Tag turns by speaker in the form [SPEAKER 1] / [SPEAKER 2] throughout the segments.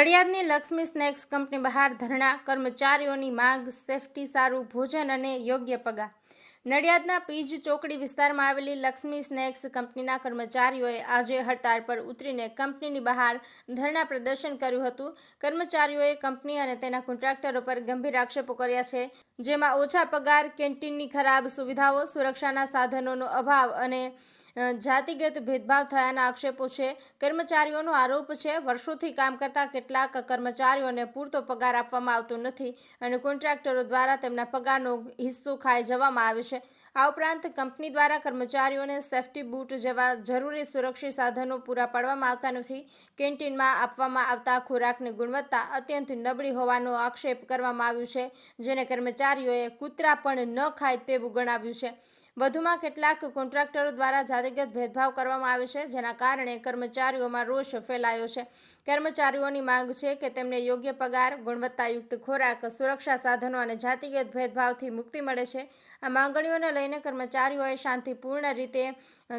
[SPEAKER 1] નડિયાદની Lakshmi snacks company બહાર ધરણા, કર્મચારીઓની માંગ, સેફટી, સારું ભોજન અને યોગ્ય પગાર। નડિયાદના પીજ ચોકડી વિસ્તારમાં આવેલી લક્ષ્મી સ્નેક્સ કંપનીના કર્મચારીઓએ આજે હડતાળ પર ઉતરીને કંપનીની બહાર ધરણા પ્રદર્શન કર્યું હતું। કર્મચારીઓએ કંપની અને તેના કોન્ટ્રાક્ટરો પર ગંભીર આક્ષેપો કર્યા છે, જેમાં ઓછા પગાર, કેન્ટીનની ખરાબ સુવિધાઓ, સુરક્ષાના સાધનોનો અભાવ અને જાતિગત ભેદભાવ થયાના આક્ષેપો છે। કર્મચારીઓનો આરોપ છે, વર્ષોથી કામ કરતા કેટલાક કર્મચારીઓને પૂરતો પગાર આપવામાં આવતો નથી અને કોન્ટ્રાક્ટરો દ્વારા તેમના પગારનો હિસ્સો ખાઈ જવામાં આવે છે। આ ઉપરાંત કંપની દ્વારા કર્મચારીઓને સેફટી બૂટ જેવા જરૂરી સુરક્ષિત સાધનો પૂરા પાડવામાં આવતા નથી। કેન્ટીનમાં આપવામાં આવતા ખોરાકની ગુણવત્તા અત્યંત નબળી હોવાનો આક્ષેપ કરવામાં આવ્યો છે, જેને કર્મચારીઓએ કૂતરા પણ ન ખાય તેવું ગણાવ્યું છે। વધુમાં કેટલાક કોન્ટ્રાક્ટરો દ્વારા જાતિગત ભેદભાવ કરવામાં આવે છે, જેના કારણે કર્મચારીઓમાં રોષ ફેલાયો છે। કર્મચારીઓની માંગ છે કે તેમને યોગ્ય પગાર, ગુણવત્તાયુક્ત ખોરાક, સુરક્ષા સાધનો અને જાતિગત ભેદભાવથી મુક્તિ મળે છે। આ માંગણીઓને લઈને કર્મચારીઓએ શાંતિપૂર્ણ રીતે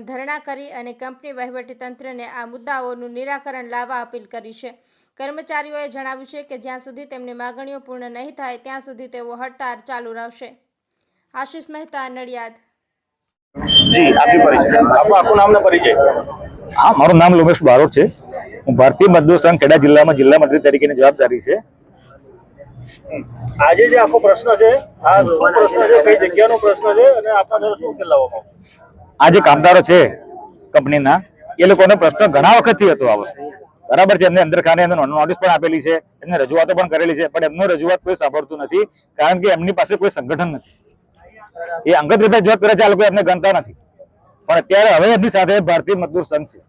[SPEAKER 1] ધરણા કરી અને કંપની વહીવટીતંત્રને આ મુદ્દાઓનું નિરાકરણ લાવવા અપીલ કરી છે। કર્મચારીઓએ જણાવ્યું છે કે જ્યાં સુધી તેમની માંગણીઓ પૂર્ણ નહીં થાય ત્યાં સુધી તેઓ હડતાળ ચાલુ રહેશે। આશિષ મહેતા, નડિયાદ।
[SPEAKER 2] जी, आपकी परिचय, आपको नाम ना परिचय।
[SPEAKER 3] हाँ, मारू नाम लोमेश बारोट है। हूँ भारतीय मजदूर संघ खेड़ा जिला में जिला मंत्री तरीके की जवाबदारी है।
[SPEAKER 2] आज जो आखो प्रश्न है, आ શું પ્રશ્ન છે, કઈ જગ્યાનો પ્રશ્ન છે અને આપના દ્વારા શું ઉકેલ લાવવામાં આવશે?
[SPEAKER 3] आज कामदारो है कंपनीना એ લોકોનો પ્રશ્ન ઘણા વખતથી હતો આ વસ્તુ બરાબર છે। એમને અંદર ખાને નોટિસ પણ આપેલી છે, એમને રજૂઆતો પણ કરેલી છે, પણ એમનો રજૂઆત કોઈ સાંભળતું નથી, કારણ કે એમની પાસે કોઈ સંગઠન નથી। એ અંગત રીતે રજૂઆત કરે છે, આ લોકો એમને ગણતા નથી, પણ અત્યારે હવે એમની સાથે ભારતીય મજદૂર સંઘ છે।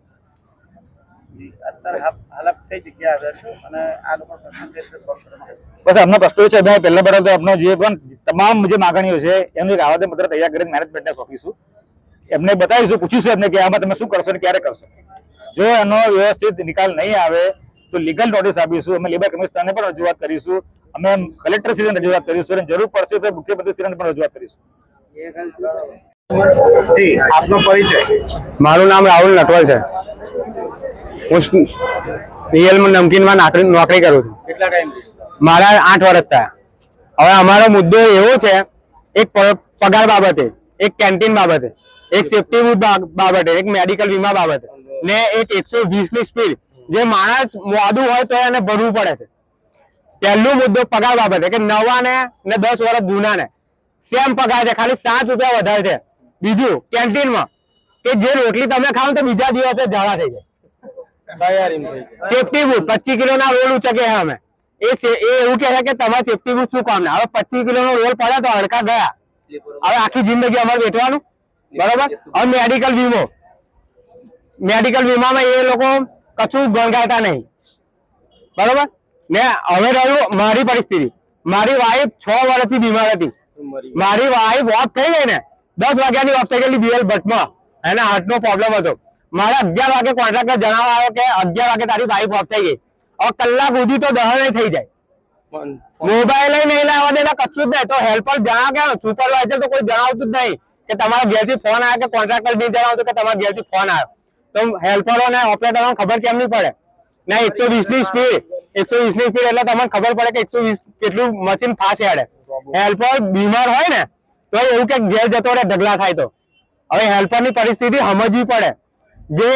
[SPEAKER 3] બસ એમનો પ્રશ્ન છે, પહેલા બરાબર આપનો જે પણ તમામ જે માગણીઓ છે એનું એક આવેદનપત્ર તૈયાર કરીને મેનેજમેન્ટને સોંપીશું, એમને બતાવીશું, પૂછીશું એમને કે આમાં તમે શું કરશો અને ક્યારે કરશો। જો એનો વ્યવસ્થિત નિકાલ નહીં આવે તો લીગલ નોટિસ આપીશું, અમે લેબર કમિશનરને પણ રજૂઆત કરીશું, અમે કલેક્ટરશ્રીને રજૂઆત કરીશું અને જરૂર પડશે તો મુખ્યમંત્રીશ્રીને પણ રજૂઆત કરીશું।
[SPEAKER 2] જી, આપનો પરિચય।
[SPEAKER 4] મારું નામ રાહુલ નટવલ છે। હું રીયલમાં નમકીનમાં નોકરી કરું છું।
[SPEAKER 2] કેટલા ટાઈમથી?
[SPEAKER 4] મારા 8 વર્ષ થયા। હવે અમારો મુદ્દો એવો છે, એક પગાર બાબતે, એક કેન્ટીન બાબતે, એક સેફટી બૂટ બાબતે, એક મેડિકલ વીમા બાબતે ને એક 120 ની સ્પીડ, જે માણસ મોડું હોય તો એને ભરવું પડે છે। પહેલો મુદ્દો પગાર બાબતે કે નવા ને 10 વર્ષ જૂના ને સેમ પગાર છે, ખાલી 7 રૂપિયા વધારે છે। બીજું કેન્ટીનમાં કે જે રોટલી તમે ખાવ તો બીજા દિવસે ઝાડા થઈ જાય। સેફટી બૂટ 25 કિલોના રોલ ઉચકે અમે એ એવું કહે છે કે તમારે સેફટી બૂટ શું કામ? હવે 25 કિલોનો રોલ પડે તો હડકા ગયા, હવે આખી જિંદગી અમારે વેઠવાનું બરોબર। હવે મેડિકલ વીમામાં એ લોકો કશું ગણગાતા નહીં બરોબર ને। હવે રહ્યું મારી પરિસ્થિતિ, મારી વાઈફ 6 વર્ષથી બીમાર હતી, મારી વાઈફ ઓફ થઈ ગઈ ને 10 વાગ્યાની ઓફ થઈ ગયેલી બીએલ ભટ્ટમાં, એને હાર્ટનો પ્રોબ્લેમ હતો। મારે 11 વાગે કોન્ટ્રાક્ટર જણાવવા આવ્યો કે 11 વાગે તારી વાઈફ ઓફ થઈ ગઈ। હવે કલાક સુધી તો દહન થઈ જાય, મોબાઈલ નહીં લાવવા દેતા, કશું જ નહીં। તો હેલ્પર જણાવ કે સુપરવાઇઝર તો કોઈ જણાવતું જ નહીં કે તમારા ઘેરથી ફોન આવ્યો, કે કોન્ટ્રાક્ટર નહીં જણાવતું કે તમારા ઘેરથી ફોન આવ્યો, તો હેલ્પરો ને ઓપરેટરોને ખબર કેમ નહીં પડે? ના 120 ની સ્પીડ, 120 ની સ્પીડ એટલે તમને ખબર પડે કે 120 કેટલું મશીન ફાસ્ટ હેડે। હેલ્પર બીમાર હોય ને તો એવું કે ઘેર જતો રહે, ઢગલા થાય તો। હવે હેલ્પરની પરિસ્થિતિ સમજવી પડે, જે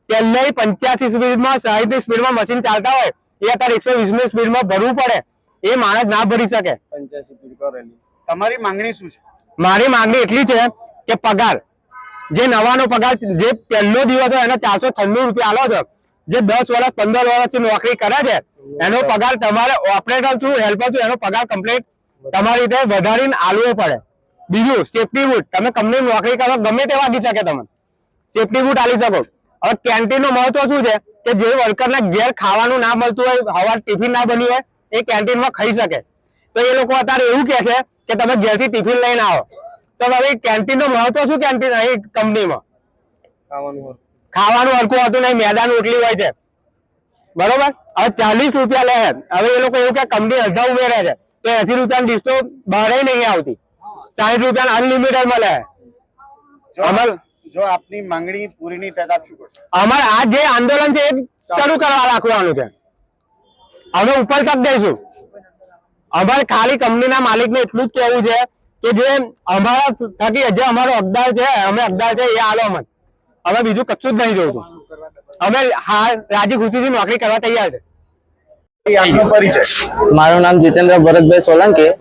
[SPEAKER 4] પહેલે 85 સ્પીડમાં 60 ની સ્પીડમાં મશીન ચાલતા હોય એ અત્યારે 120 ની સ્પીડમાં ભરવું પડે, એ માણસ ના ભરી શકે।
[SPEAKER 2] 85 સ્પીડ કરેલી। તમારી માંગણી શું છે?
[SPEAKER 4] મારી માંગણી એટલી છે કે પગાર, જે નવાનો પગાર, જે પહેલો દિવસ હોય એને 496 રૂપિયા આલો છો, જે 10 વર્ષ 15 વર્ષથી નોકરી કરે છે એનો પગાર તમારે ઓપરેટર છું, હેલ્પર છું, એનો પગાર કમ્પ્લીટ તમારી રીતે વધારીને આલવો પડે। બીજું સેફટી બૂટ, તમે કંપની નોકરી કરો ગમે તે વાગી શકે, તમે સેફટી બૂટ આલી શકો। હવે કેન્ટીન નું મહત્વ શું છે કે જે વર્કરને ઘેર ખાવાનું ના મળતું હોય, હવાર ટિફિન ના બન્યું હોય, એ કેન્ટીનમાં ખાઈ શકે। તો એ લોકો અત્યારે એવું કહે છે કે તમે ઘેરથી ટિફિન લઈને આવો, તો હવે કેન્ટીન નું મહત્વ શું? કેન્ટીન અહીં કંપનીમાં ખાવાનું હરખું હોતું નહીં, મેદાન રોટલી હોય છે બરોબર। હવે 40 રૂપિયા લે, હવે એ લોકો એવું કે કંપની અડધા ઉમેરે છે તો 80 રૂપિયાની ડિશ તો બહાર નહીં આવતી, 60 રૂપિયા અનલિમિટેડ મળે।
[SPEAKER 2] જો આપની માંગણી પૂરી નહીં થાય તો આપ શું કરશો?
[SPEAKER 4] અમારે આ જે આંદોલન છે એ શરૂ કરવા રાખવાનું છે। અમે ઉપર તક દઈશું. અમારે ખાલી કંપનીના માલિકને એટલું જ કહેવું છે કે જે અમારા થકી જે અમારો હકદાર છે, અમે હકદાર છે એ આલો અમને. અમે બીજું કશું જ નહીં જોતું. અમે રાજી ખુશીથી નોકરી કરવા તૈયાર છે.
[SPEAKER 5] મારું નામ જીતેન્દ્ર ભરતભાઈ સોલંકી.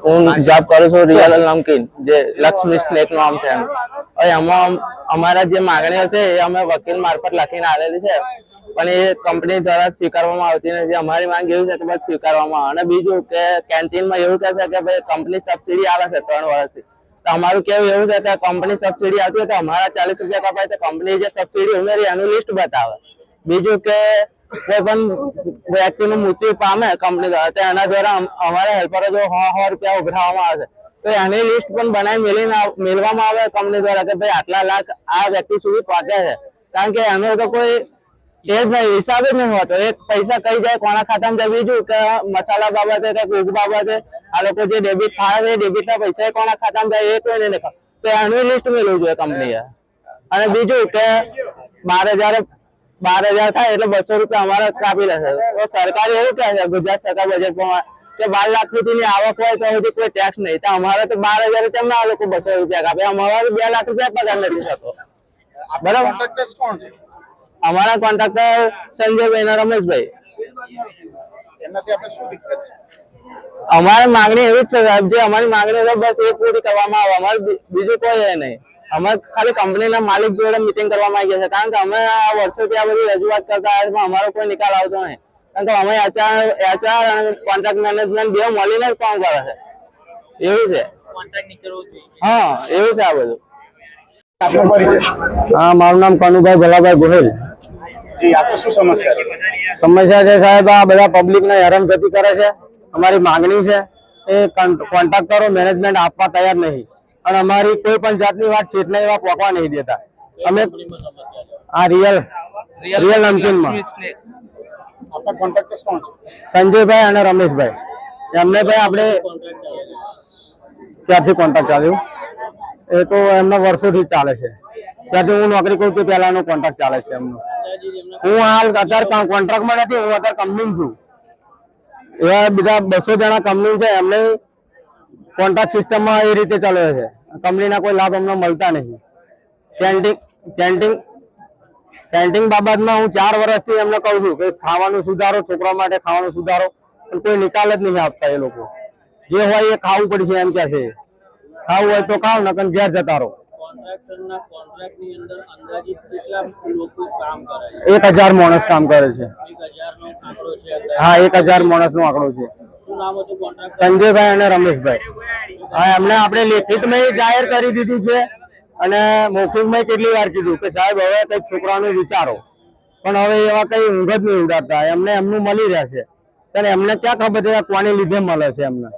[SPEAKER 5] હું જોબ કરું છું રિયલ નમકીન, જે લક્ષ્મી સ્નેક નામ છે એનું. હવે એમાં અમારા જે માંગણીઓ છે એ અમે વકીલ મારફત લખીને આવેલી છે, પણ એ કંપની દ્વારા સ્વીકારવામાં આવતી નથી. અમારી માંગ એવી છે કે બસ સ્વીકારવામાં આવે. અને બીજું કે કેન્ટીનમાં એવું કહે છે કે ભાઈ કંપની સબસિડી આવે છે 3 વર્ષથી. તો અમારું કેવું એવું છે કે કંપની સબસિડી આવતી હોય તો અમારા 40 રૂપિયા કપાય તો કંપની જે સબસિડી ઉમેરી એનું લિસ્ટ બતાવે. બીજું કે કોઈ પણ વ્યક્તિનું મૃત્યુ પામે કંપની દ્વારા તો એના દ્વારા અમારા હેલ્પરો જો 100 રૂપિયા ઉઘરાવવામાં આવે તો એની લિસ્ટ પણ બનાવી મેળવામાં આવે કંપની દ્વારા કે ભાઈ આટલા લાખ આ વ્યક્તિ સુધી પહોંચે છે. કારણ કે એનો તો કોઈ એ જ નહીં, હિસાબ જ નહીં હોતો. એક પૈસા કઈ જાય કોના ખાતામાં જાય, બીજું કે મસાલા બાબતે કે કોક બાબતે આ લોકો જે ડેબિટ ફાળે છે ડેબિટના પૈસા કોના ખાતામાં જાય એ કોઈ નહીં દેખાય. તો એનું લિસ્ટ મેળવવું જોઈએ કંપનીએ. અને બીજું કે 12,000 થાય એટલે 200 રૂપિયા અમારે કાપી લેશે. તો સરકાર એવું કહે છે ગુજરાત સરકાર બજેટ પ્રમાણે કે 12 લાખ સુધીની આવક હોય તો હજી કોઈ ટેક્સ નહીં. તો અમારે તો 12,000 કેમ ના લોકો 200 રૂપિયા કાપે? અમારે 2 લાખ રૂપિયા પગાર નથી થતો. બરાબર.
[SPEAKER 2] કોણ છે?
[SPEAKER 5] અમારા કોન્ટ્રાક્ટર સંજયભાઈ અને રમેશભાઈ.
[SPEAKER 2] એનાથી આપણે શું દિક્કત છે?
[SPEAKER 5] અમારી માંગણી એવી જ છે સાહેબ, જે અમારી માંગણી છે બસ એ પૂરી કરવામાં આવે. અમારે બીજું કોઈ એ નહીં. અમે ખાલી કંપનીના માલિક જોડે મીટિંગ કરવા માંગીએ છીએ, કારણ કે અમે આ વર્ષોથી આ બધી રજૂઆત કરતા આવ્યા પણ અમારો કોઈ નિકાલ આવતો નહીં. કારણ કે અમે એચઆર અને કોન્ટ્રાક્ટ મેનેજમેન્ટ બે મળીને જ કામ કરે છે. એવું છે. હા, એવું છે આ બધું.
[SPEAKER 4] હા, મારું નામ કનુભાઈ ભલાભાઈ ગોહિલ.
[SPEAKER 2] જી, આપણે શું સમસ્યા છે?
[SPEAKER 4] સમસ્યા છે સાહેબ, આ બધા પબ્લિકને હેરાનગતિ કરે છે. અમારી માંગણી છે એ કોન્ટ્રાક્ટરો મેનેજમેન્ટ આપવા તૈયાર નહીં, અને અમારી કોઈ પણ જાતની વાત છેટને એવા પોકવા નહીં દેતા. અમે આ રિયલ નમકીનમાં
[SPEAKER 2] આપણા કોન્ટ્રાક્ટર્સ કોણ છે?
[SPEAKER 4] સંજયભાઈ અને રમેશભાઈ. એમને ભાઈ આપણે ક્યારથી કોન્ટ્રાક્ટ ચાલ્યું એ તો એમના વર્ષોથી ચાલે છે. ત્યાંથી હું નોકરી કરું તો પહેલાનો કોન્ટ્રાક્ટ ચાલે છે એમનો. હું હાલ અત્યારે કોન્ટ્રાક્ટમાં નથી, હું અત્યારે કંપની છું. એવા બીજા 200 જણા કંપની છે, એમને કોન્ટ્રાક્ટ સિસ્ટમમાં એ રીતે ચાલે છે. કંપનીના કોઈ લાભ અમને મળતા નહીં. કેન્ટીન બાબતમાં હું 4 વર્ષથી એમને કહું છું કે ખાવાનું સુધારો, છોકરા માટે ખાવાનું સુધારો, પણ કોઈ નિકાલ જ નહીં આપતા. એ લોકો જે હોય એ ખાવું પડશે એમ કે છે. ખાવું હોય તો ખાવ, નકર ઘેર જતા રહો. 1000 માણસ કામ કરે છે. હા, 1000 માણસ નો આંકડો છે. સંજયભાઈ અને રમેશભાઈ. હા, એમને આપણે લેખિતમાં જાહેર કરી દીધું છે અને મૌખિકમાં કેટલી વાર કીધું કે સાહેબ હવે કઈક છોકરાનું વિચારો, પણ હવે એવા કઈ ઊંઘ જ નહીં ઉડાડતા. એમને એમનું મળી રહેશે, પણ એમને ક્યાં ખબર છે કોને લીધે મળે છે એમને.